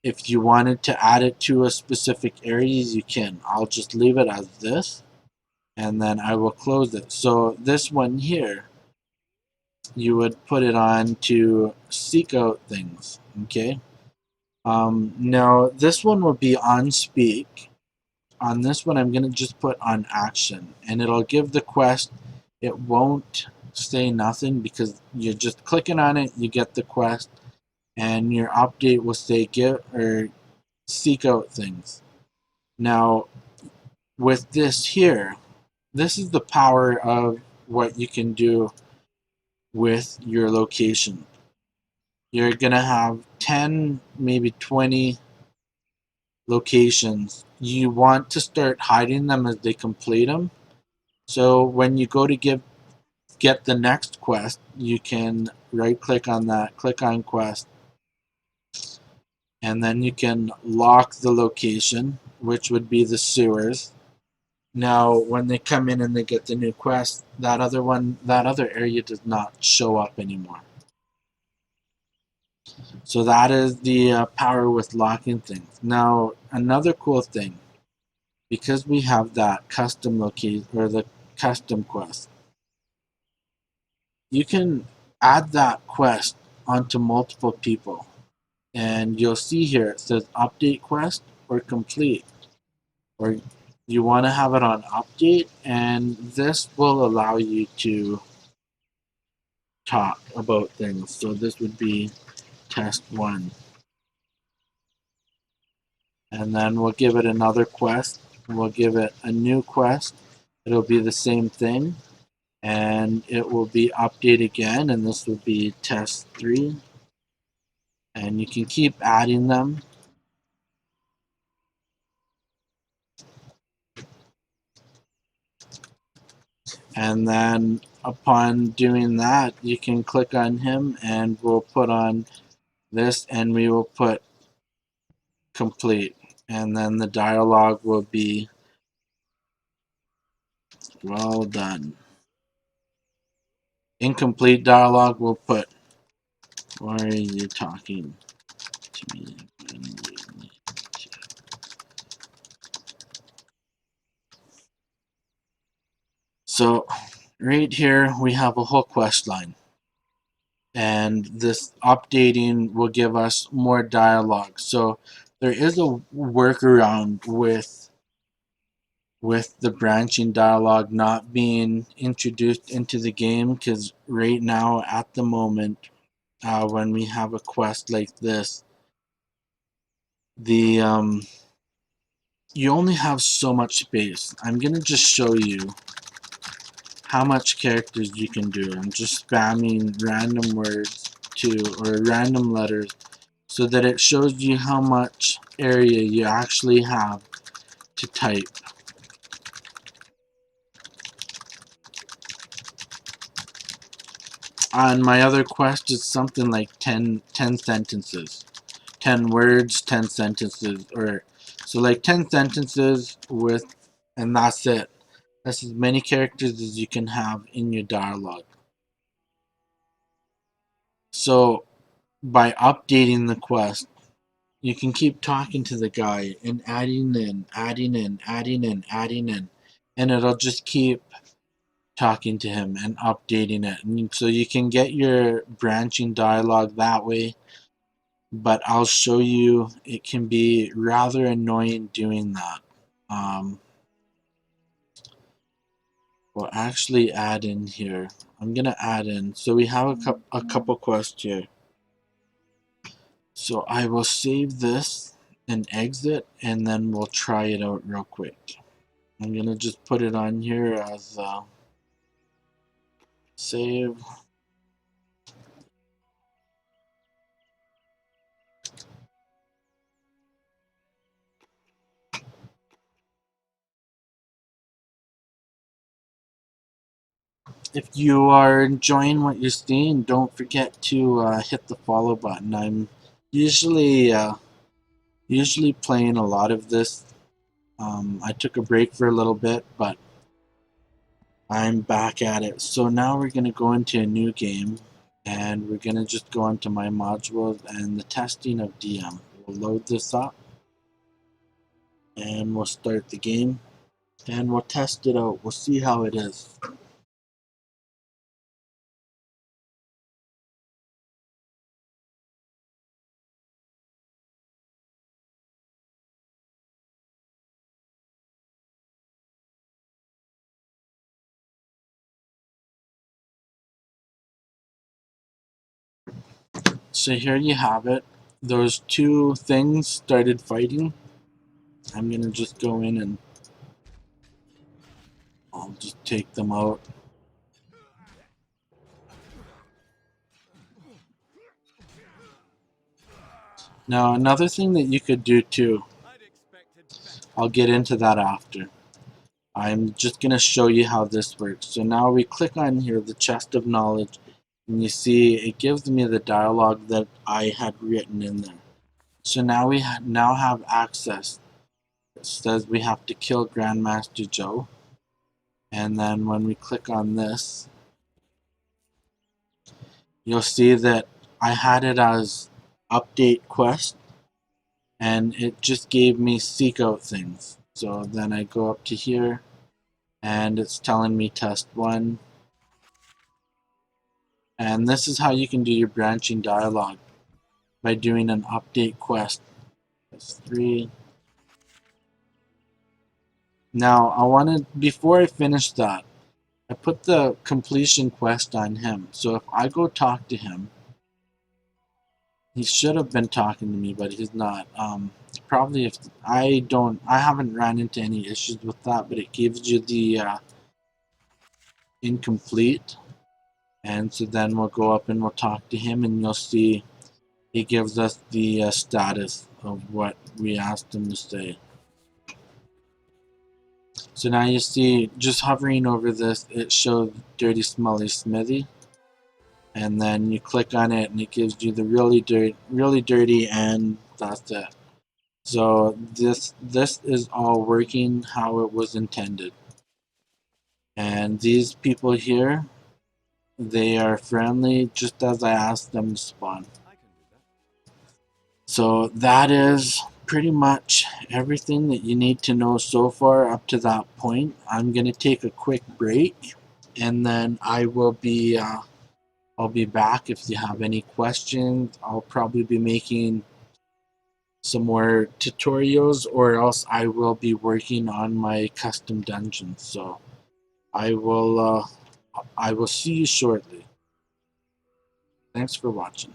if you wanted to add it to a specific areas, you can. I'll just leave it as this, and then I will close it. So this one here, you would put it on to seek out things. Okay. Now this one will be on speak. On this one, I'm going to just put on action, and it'll give the quest. It won't say nothing because you're just clicking on it, you get the quest, and your update will say give or seek out things. Now, with this here, this is the power of what you can do with your location. You're going to have 10, maybe 20 locations. You want to start hiding them as they complete them. So when you go to get the next quest, you can right click on that, click on quest, and then you can lock the location, which would be the sewers. Now, when they come in and they get the new quest, that other area does not show up anymore. So that is the power with locking things. Now, another cool thing, because we have that custom location or the custom quest, you can add that quest onto multiple people. And you'll see here it says update quest or complete. Or you want to have it on update, and this will allow you to talk about things. So this would be test 1. And then we'll give it another quest. We'll give it a new quest. It'll be the same thing. And it will be update again. And this will be test 3. And you can keep adding them. And then upon doing that, you can click on him and we'll put on this and we will put complete. And then the dialogue will be well done. Incomplete dialogue will put, why are you talking to me? So right here we have a whole quest line. And this updating will give us more dialogue. So there is a workaround with the branching dialogue not being introduced into the game, because right now at the moment when we have a quest like this, the you only have so much space. I'm gonna just show you how much characters you can do. I'm just spamming random words or random letters so that it shows you how much area you actually have to type. On my other quest, it's something like 10 sentences. 10 words, 10 sentences, or so like 10 sentences with, and that's it. That's as many characters as you can have in your dialogue. So by updating the quest, you can keep talking to the guy and adding in, adding in, adding in, adding in, and it'll just keep talking to him and updating it. And so you can get your branching dialogue that way, but I'll show you it can be rather annoying doing that. We'll actually add in here. I'm gonna add in. So we have a couple quests here. So I will save this and exit, and then we'll try it out real quick. I'm gonna just put it on here as save. If you are enjoying what you're seeing, don't forget to hit the follow button. I'm usually usually playing a lot of this. I took a break for a little bit, but I'm back at it. So now we're going to go into a new game, and we're going to just go into my modules and the testing of DM. We'll load this up, and we'll start the game, and we'll test it out. We'll see how it is. So here you have it. those two things started fighting, I'm gonna just go in and I'll just take them out. Now, another thing that you could do too, I'll get into that after. I'm just going to show you how this works. So now we click on here, the chest of knowledge, and you see it gives me the dialogue that I had written in there. So now we now have access. It says we have to kill Grandmaster Joe. And then when we click on this, you'll see that I had it as update quest, and it just gave me seek out things. So then I go up to here, and it's telling me test 1. And this is how you can do your branching dialogue, by doing an update quest. That's 3. Now I wanted, before I finish that, I put the completion quest on him. So if I go talk to him, he should have been talking to me, but he's not. Probably if I haven't ran into any issues with that, but it gives you the incomplete. And so then we'll go up and we'll talk to him, and you'll see he gives us the status of what we asked him to say. So now you see, just hovering over this, it shows Dirty Smelly Smithy. And then you click on it and it gives you the really dirty, and that's it. So this is all working how it was intended. And these people here, they are friendly just as I asked them to spawn. So that is pretty much everything that you need to know so far up to that point. I'm going to take a quick break, and then I'll be back if you have any questions. I'll probably be making some more tutorials, or else I will be working on my custom dungeons. So I will see you shortly. Thanks for watching.